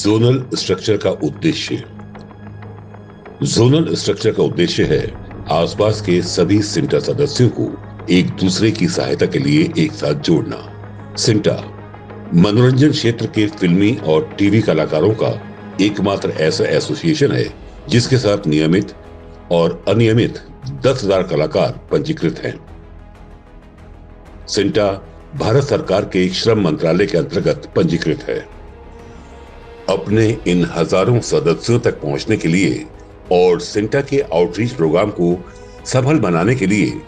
Zonal structure का उद्देश्य। Zonal structure का उद्देश्य है आसपास के सभी सिंटा सदस्यों को एक दूसरे की सहायता के लिए एक साथ जोड़ना। सिंटा मनोरंजन क्षेत्र के फिल्मी और टीवी कलाकारों का एकमात्र ऐसा एसोसिएशन है जिसके साथ नियमित और अनियमित 10,000 कलाकार पंजीकृत हैं। सिंटा भारत सरकार के श्रम मंत्रालय के अंतर्गत पंजीकृत है। अपने इन हजारों सदस्यों तक पहुंचने के लिए और सिंटा के आउटरीच प्रोग्राम को सफल बनाने के लिए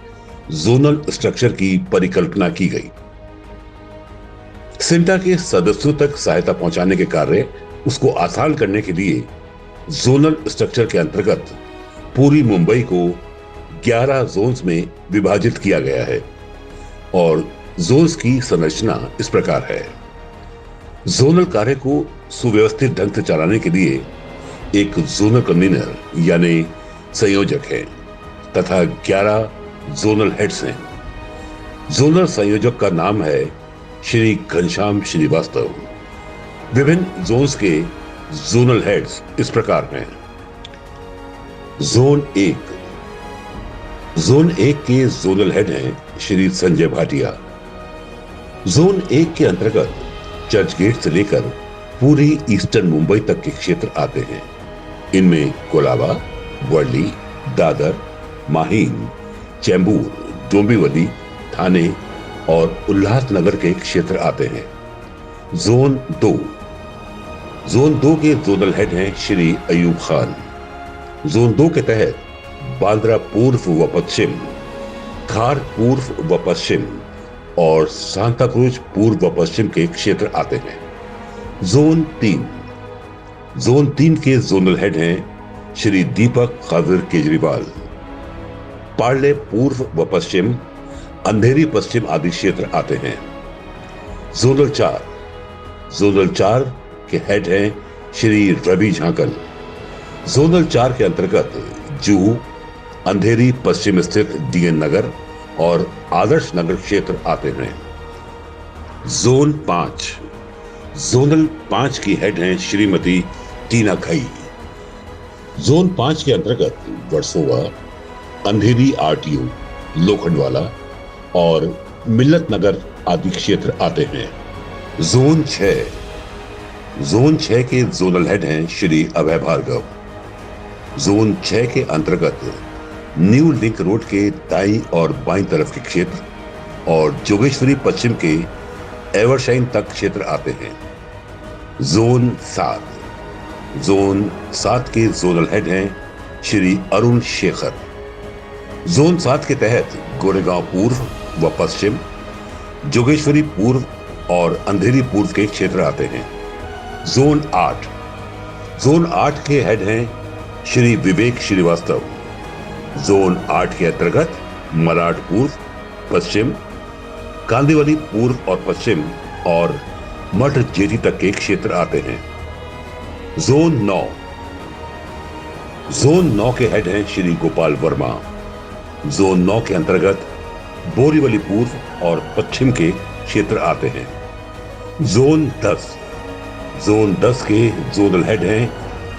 जोनल स्ट्रक्चर की परिकल्पना की गई। सिंटा के सदस्यों तक सहायता पहुंचाने के कार्य उसको आसान करने के लिए जोनल स्ट्रक्चर के अंतर्गत पूरी मुंबई को 11 जोन्स में विभाजित किया गया है और जोन्स की संरचना इस प्रकार है। जोनल कार्य को सुव्यवस्थित ढंग से चलाने के लिए एक जोनल कन्वीनर यानी संयोजक है तथा 11 जोनल हेड्स हैं। जोनल संयोजक का नाम है श्री घनश्याम श्रीवास्तव। विभिन्न जोन्स के जोनल हेड्स इस प्रकार हैं। जोन 1 के जोनल हेड हैं श्री संजय भाटिया। जोन 1 के अंतर्गत चर्च गेट से लेकर पूरी ईस्टर्न मुंबई तक के क्षेत्र आते हैं। इनमें कोलाबा, वर्ली, दादर, माहिम, चैंबूर, डोंबिवली, थाने और उल्लासनगर के क्षेत्र आते हैं। जोन 2 के जोनल हेड हैं श्री अयूब खान। जोन 2 के तहत बांद्रा पूर्व व पश्चिम, खार पूर्व व पश्चिम और सांताक्रूज पूर्व व पश्चिम के क्षेत्र आते हैं। जोन 3 के जोनल हेड हैं श्री दीपक कादिर केजरीवाल। पार्ले पूर्व व पश्चिम, अंधेरी पश्चिम आदि क्षेत्र आते हैं। जोनल 4 के हेड हैं श्री रवि झांकल। जोनल 4 के अंतर्गत जूहू, अंधेरी पश्चिम स्थित डीएन नगर और आदर्श नगर क्षेत्र आते हैं। जोन 5 की हेड हैं श्रीमती टीना खई। जोन 5 के अंतर्गत वर्सोवा, अंधेरी आरटीओ, लोखंडवाला और मिल्लत नगर आदि क्षेत्र आते हैं। जोन 6 के जोनल हेड हैं श्री अभय भार्गव। जोन 6 के अंतर्गत न्यू लिंक रोड के दाईं और बाईं तरफ के क्षेत्र और जोगेश्वरी पश्चिम के एवरशाइन तक क्षेत्र आते हैं। जोन 7 के जोनल हेड हैं श्री अरुण शेखर। जोन 7 के तहत गोरेगांव पूर्व व पश्चिम, जोगेश्वरी पूर्व और अंधेरी पूर्व के क्षेत्र आते हैं। जोन 8 के हेड हैं श्री विवेक श्रीवास्तव। जोन 8 के अंतर्गत मलाड पूर्व, पश्चिम, कांदिवली पूर्व और पश्चिम और मठ जेटी तक के क्षेत्र आते हैं। जोन 9 के हेड हैं श्री गोपाल वर्मा। जोन 9 के अंतर्गत बोरीवली पूर्व और पश्चिम के क्षेत्र आते हैं। जोन 10 के जोनल हेड हैं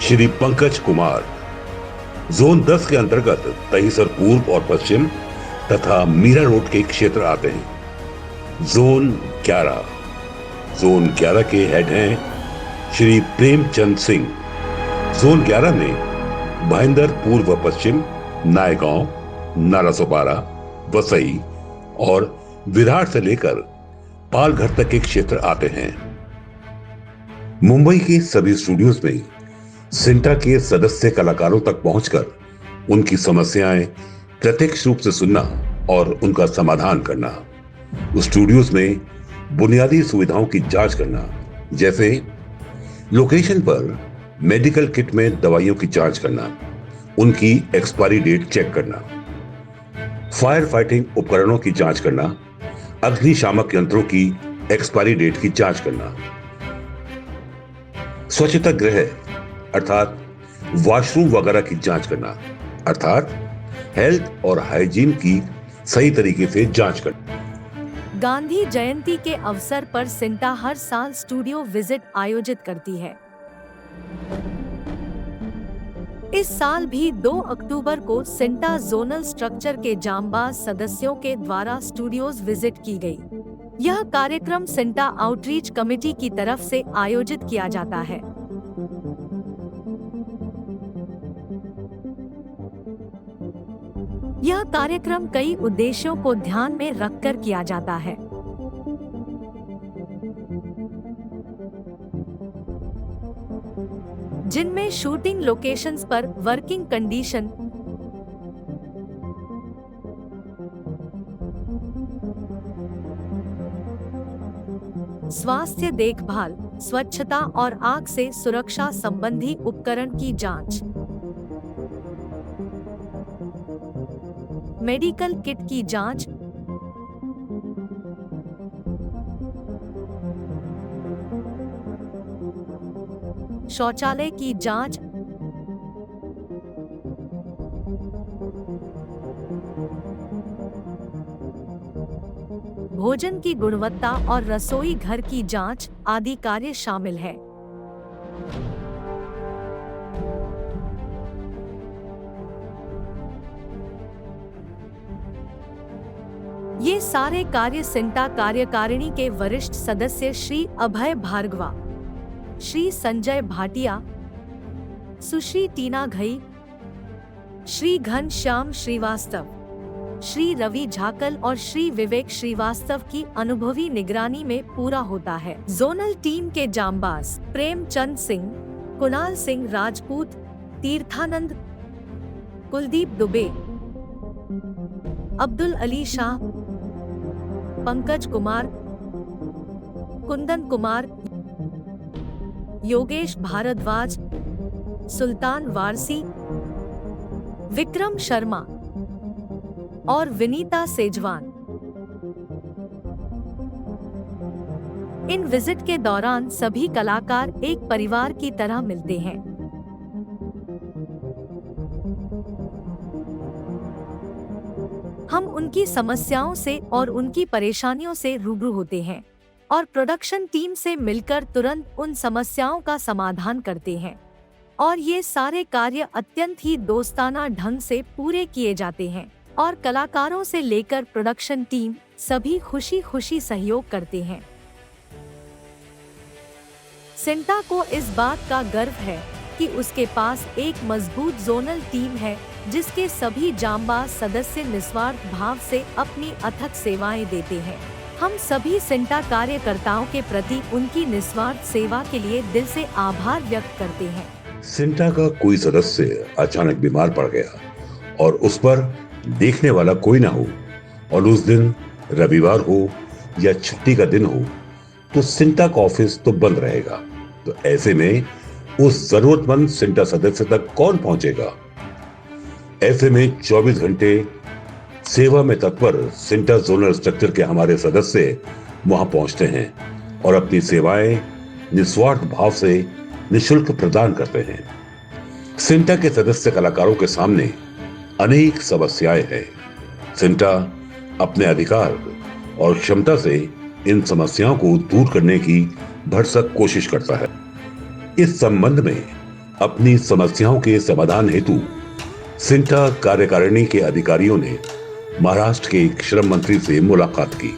श्री पंकज कुमार। जोन 10 के अंतर्गत दहीसर पूर्व और पश्चिम तथा मीरा रोड के क्षेत्र आते हैं। जोन 11 के हेड हैं श्री प्रेमचंद सिंह। जोन 11 में भाईंदर पूर्व व पश्चिम, नायगांव, नालासोपारा, वसई और विराट से लेकर पालघर तक के क्षेत्र आते हैं। मुंबई के सभी स्टूडियोज में सिंटा के सदस्य कलाकारों तक पहुंचकर उनकी समस्याएं प्रत्यक्ष रूप से सुनना और उनका समाधान करना। स्टूडियोज में बुनियादी सुविधाओं की जांच करना, जैसे लोकेशन पर मेडिकल किट में दवाइयों की जांच करना, उनकी एक्सपायरी डेट चेक करना, फायर फाइटिंग उपकरणों की जांच करना, अग्निशामक यंत्रों की एक्सपायरी डेट की जांच करना, स्वच्छता गृह अर्थात वॉशरूम वगैरह की जांच करना, अर्थात हेल्थ और हाइजीन की सही तरीके से जांच करना। गांधी जयंती के अवसर पर सिंटा हर साल स्टूडियो विजिट आयोजित करती है। इस साल भी 2 अक्टूबर को सिंटा जोनल स्ट्रक्चर के जांबाज सदस्यों के द्वारा स्टूडियोज विजिट की गई। यह कार्यक्रम सिंटा आउटरीच कमेटी की तरफ से आयोजित किया जाता है। यह कार्यक्रम कई उद्देश्यों को ध्यान में रखकर किया जाता है। जिनमें शूटिंग लोकेशंस पर वर्किंग कंडीशन, स्वास्थ्य देखभाल, स्वच्छता और आग से सुरक्षा संबंधी उपकरण की जांच, मेडिकल किट की जांच, शौचालय की जांच, भोजन की गुणवत्ता और रसोई घर की जांच आदि कार्य शामिल है। ये सारे कार्य सिंटा कार्यकारिणी के वरिष्ठ सदस्य श्री अभय भार्गवा, श्री संजय भाटिया, सुश्री टीना घई, श्री घनश्याम श्रीवास्तव, श्री रवि झाकल और श्री विवेक श्रीवास्तव की अनुभवी निगरानी में पूरा होता है। जोनल टीम के जांबाज प्रेमचंद सिंह, कुणाल सिंह राजपूत, तीर्थानंद, कुलदीप दुबे, अब्दुल अली शाह, पंकज कुमार, कुंदन कुमार, योगेश भारद्वाज, सुल्तान वारसी, विक्रम शर्मा और विनीता सेजवान। इन विजिट के दौरान सभी कलाकार एक परिवार की तरह मिलते हैं। हम उनकी समस्याओं से और उनकी परेशानियों से रूबरू होते हैं और प्रोडक्शन टीम से मिलकर तुरंत उन समस्याओं का समाधान करते हैं और ये सारे कार्य अत्यंत ही दोस्ताना ढंग से पूरे किए जाते हैं और कलाकारों से लेकर प्रोडक्शन टीम सभी खुशी खुशी सहयोग करते हैं। सिंटा को इस बात का गर्व है कि उसके पास एक मजबूत जोनल टीम है जिसके सभी जांबाज सदस्य निस्वार्थ भाव से अपनी अथक सेवाएं देते हैं। हम सभी सिंटा कार्यकर्ताओं के प्रति उनकी निस्वार्थ सेवा के लिए दिल से आभार व्यक्त करते हैं। सिंटा का कोई सदस्य अचानक बीमार पड़ गया और उस पर देखने वाला कोई ना हो और उस दिन रविवार हो या छुट्टी का दिन हो तो सिंटा का ऑफिस तो बंद रहेगा। तो ऐसे में उस जरूरतमंद सिंटा सदस्य तक कौन पहुंचेगा? ऐसे में 24 घंटे सेवा में तत्पर सिंटा जोनल स्ट्रक्चर के हमारे सदस्य वहां पहुंचते हैं और अपनी सेवाएं निस्वार्थ भाव से निशुल्क प्रदान करते हैं। सिंटा के सदस्य कलाकारों के सामने अनेक समस्याएं हैं। सिंटा अपने अधिकार और क्षमता से इन समस्याओं को दूर करने की भरसक कोशिश करता है। इस संबंध में अपनी समस्याओं के समाधान हेतु सिंटा कार्यकारिणी के अधिकारियों ने महाराष्ट्र के एक श्रम मंत्री से मुलाकात की।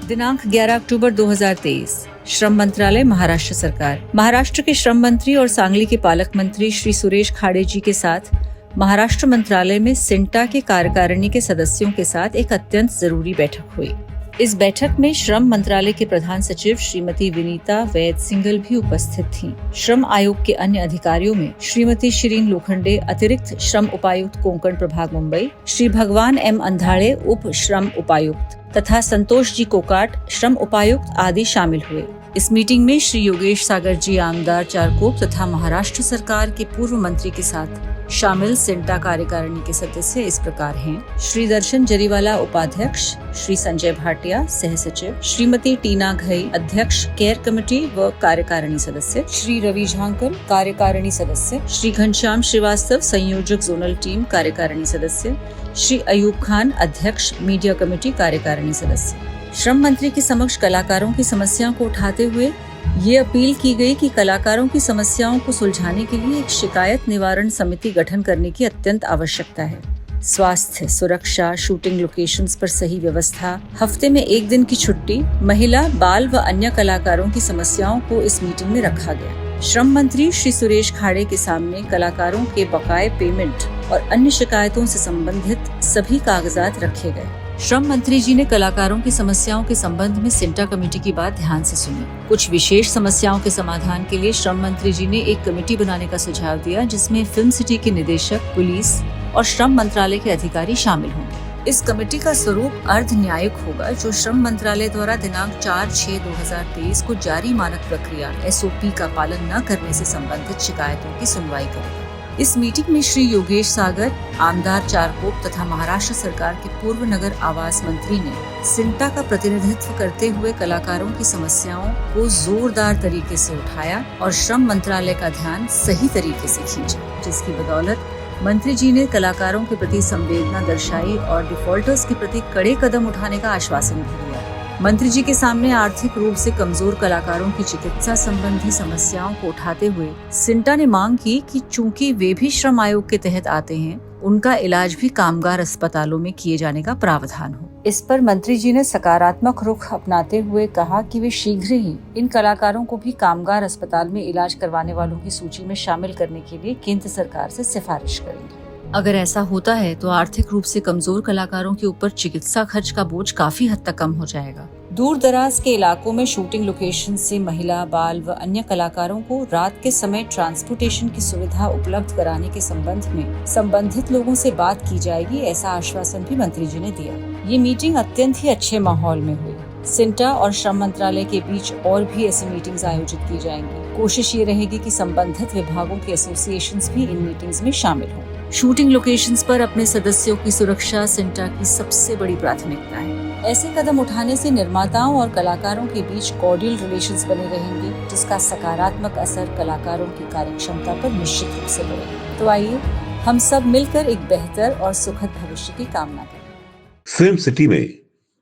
दिनांक 11 अक्टूबर 2023 श्रम मंत्रालय महाराष्ट्र सरकार, महाराष्ट्र के श्रम मंत्री और सांगली के पालक मंत्री श्री सुरेश खाड़े जी के साथ महाराष्ट्र मंत्रालय में सिंटा के कार्यकारिणी के सदस्यों के साथ एक अत्यंत जरूरी बैठक हुई। इस बैठक में श्रम मंत्रालय के प्रधान सचिव श्रीमती विनीता वैद सिंघल भी उपस्थित थीं। श्रम आयोग के अन्य अधिकारियों में श्रीमती शिरीन लोखंडे, अतिरिक्त श्रम उपायुक्त कोंकण प्रभाग मुंबई, श्री भगवान एम अंधाड़े, उप श्रम उपायुक्त तथा संतोष जी कोकाट, श्रम उपायुक्त आदि शामिल हुए। इस मीटिंग में श्री योगेश सागर जी आमदार चारकोप तथा महाराष्ट्र सरकार के पूर्व मंत्री के साथ शामिल सिंटा कार्यकारिणी के सदस्य इस प्रकार हैं: श्री दर्शन जरीवाला उपाध्यक्ष, श्री संजय भाटिया सह सचिव, श्रीमती टीना घई अध्यक्ष केयर कमेटी व कार्यकारिणी सदस्य, श्री रवि झाकल कार्यकारिणी सदस्य, श्री घनश्याम श्रीवास्तव संयोजक जोनल टीम कार्यकारिणी सदस्य, श्री अयूब खान अध्यक्ष मीडिया कमेटी कार्यकारिणी सदस्य। श्रम मंत्री के समक्ष कलाकारों की समस्याओं को उठाते हुए ये अपील की गई कि कलाकारों की समस्याओं को सुलझाने के लिए एक शिकायत निवारण समिति गठन करने की अत्यंत आवश्यकता है। स्वास्थ्य, सुरक्षा, शूटिंग लोकेशंस पर सही व्यवस्था, हफ्ते में 1 दिन की छुट्टी, महिला, बाल व अन्य कलाकारों की समस्याओं को इस मीटिंग में रखा गया। श्रम मंत्री श्री सुरेश खाड़े के सामने कलाकारों के बकाये पेमेंट और अन्य शिकायतों से संबंधित सभी कागजात रखे गए। श्रम मंत्री जी ने कलाकारों की समस्याओं के संबंध में सिंटा कमेटी की बात ध्यान से सुनी। कुछ विशेष समस्याओं के समाधान के लिए श्रम मंत्री जी ने एक कमेटी बनाने का सुझाव दिया, जिसमें फिल्म सिटी के निदेशक, पुलिस और श्रम मंत्रालय के अधिकारी शामिल होंगे। इस कमेटी का स्वरूप अर्ध न्यायिक होगा, जो श्रम मंत्रालय द्वारा दिनांक 4/6/2023 को जारी मानक प्रक्रिया SOP का पालन न करने से संबंधित शिकायतों की सुनवाई करेगा। इस मीटिंग में श्री योगेश सागर, आमदार चारकोप तथा महाराष्ट्र सरकार के पूर्व नगर आवास मंत्री ने सिंटा का प्रतिनिधित्व करते हुए कलाकारों की समस्याओं को जोरदार तरीके से उठाया और श्रम मंत्रालय का ध्यान सही तरीके से खींचा, जिसकी बदौलत मंत्री जी ने कलाकारों के प्रति संवेदना दर्शाई और डिफॉल्टर्स के प्रति कड़े कदम उठाने का आश्वासन भी दिया। मंत्री जी के सामने आर्थिक रूप से कमजोर कलाकारों की चिकित्सा संबंधी समस्याओं को उठाते हुए सिंटा ने मांग की कि चूंकि वे भी श्रम आयोग के तहत आते हैं, उनका इलाज भी कामगार अस्पतालों में किए जाने का प्रावधान हो। इस पर मंत्री जी ने सकारात्मक रुख अपनाते हुए कहा कि वे शीघ्र ही इन कलाकारों को भी कामगार अस्पताल में इलाज करवाने वालों की सूची में शामिल करने के लिए केंद्र सरकार से सिफारिश करेंगे। अगर ऐसा होता है तो आर्थिक रूप से कमजोर कलाकारों के ऊपर चिकित्सा खर्च का बोझ काफी हद तक कम हो जाएगा। दूर दराज के इलाकों में शूटिंग लोकेशन से महिला, बाल व अन्य कलाकारों को रात के समय ट्रांसपोर्टेशन की सुविधा उपलब्ध कराने के संबंध में संबंधित लोगों से बात की जाएगी, ऐसा आश्वासन भी मंत्री जी ने दिया। ये मीटिंग अत्यंत ही अच्छे माहौल में हुई। सिंटा और श्रम मंत्रालय के बीच और भी ऐसी मीटिंग्स आयोजित की जाएंगी। कोशिश ये रहेगी कि संबंधित विभागों के एसोसिएशंस भी इन मीटिंग्स में शामिल हों। शूटिंग लोकेशंस पर अपने सदस्यों की सुरक्षा सिंटा की सबसे बड़ी प्राथमिकता है। ऐसे कदम उठाने से निर्माताओं और कलाकारों के बीच कॉर्डियल रिलेशंस बने रहेंगे, जिसका सकारात्मक असर कलाकारों की कार्यक्षमता पर निश्चित रूप से पड़ेगा। तो आइए हम सब मिलकर एक बेहतर और सुखद भविष्य की कामना करें। फिल्म सिटी में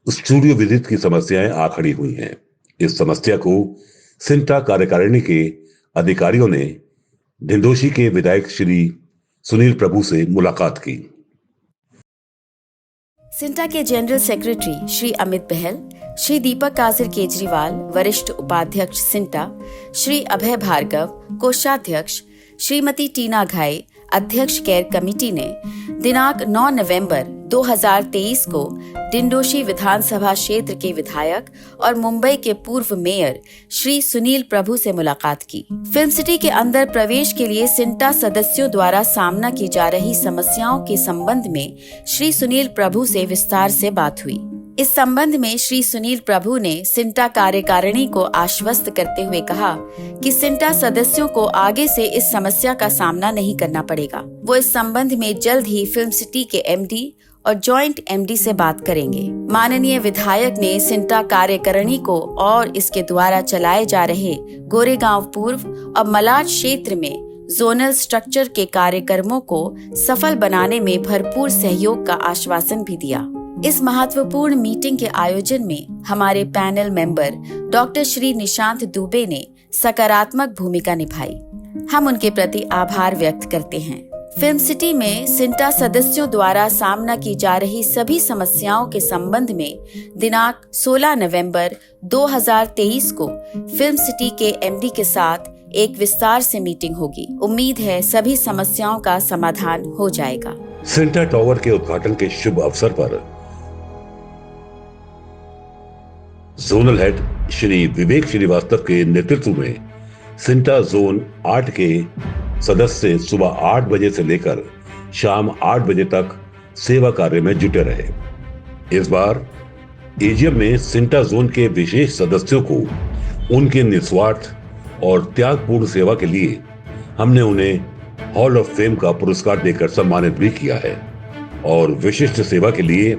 स्टूडियो विजिट की समस्याएं आ खड़ी हुई हैं। इस समस्या को सिंटा कार्यकारिणी के अधिकारियों ने ढिंडोशी के विधायक श्री सुनील प्रभु से मुलाकात की। सिंटा के जनरल सेक्रेटरी श्री अमित बहल, श्री दीपक काजर केजरीवाल, वरिष्ठ उपाध्यक्ष सिंटा, श्री अभय भार्गव, कोषाध्यक्ष, श्रीमती टीना घाई, अध्यक्ष केयर कमेटी ने दिनांक 9 नवंबर 2023 को डिंडोशी विधानसभा क्षेत्र के विधायक और मुंबई के पूर्व मेयर श्री सुनील प्रभु से मुलाकात की। फिल्म सिटी के अंदर प्रवेश के लिए सिंटा सदस्यों द्वारा सामना की जा रही समस्याओं के संबंध में श्री सुनील प्रभु से विस्तार से बात हुई। इस संबंध में श्री सुनील प्रभु ने सिंटा कार्यकारिणी को आश्वस्त करते हुए कहा कि सिंटा सदस्यों को आगे से इस समस्या का सामना नहीं करना पड़ेगा। वो इस संबंध में जल्द ही फिल्म सिटी के MD और जॉइंट MD से बात करेंगे। माननीय विधायक ने सिंटा कार्यकारिणी को और इसके द्वारा चलाए जा रहे गोरेगांव पूर्व और मलाड क्षेत्र में जोनल स्ट्रक्चर के कार्यक्रमों को सफल बनाने में भरपूर सहयोग का आश्वासन भी दिया। इस महत्वपूर्ण मीटिंग के आयोजन में हमारे panel member doctor Shri Nishant Dubey ने सकारात्मक भूमिका निभाई। हम उनके प्रति आभार व्यक्त करते हैं। फिल्म सिटी में सिंटा सदस्यों द्वारा सामना की जा रही सभी समस्याओं के संबंध में दिनांक 16 नवंबर 2023 को फिल्म सिटी के MD के साथ एक विस्तार से मीटिंग होगी। उम्मीद है सभी समस्याओं का समाधान हो जाएगा। सिंटा टावर के उद्घाटन के शुभ अवसर पर जोनल हेड श्री विवेक श्रीवास्तव के नेतृत्व में सिंटा जोन 8 के सदस्य सुबह 8 बजे से लेकर शाम 8 बजे तक सेवा कार्य में जुटे रहे। इस बार AGM में सिंटा जोन के विशेष सदस्यों को उनके निस्वार्थ और त्यागपूर्ण सेवा के लिए हमने उन्हें हॉल ऑफ फेम का पुरस्कार देकर सम्मानित भी किया है और विशिष्ट सेवा के लिए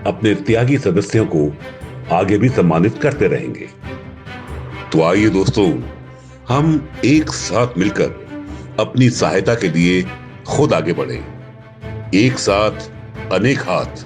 अपने त्यागी सदस्यों को आगे भी सम्मानित करते रहेंगे। तो आइए दोस्तों, हम एक साथ मिलकर अपनी सहायता के लिए खुद आगे बढ़ें। एक साथ अनेक हाथ।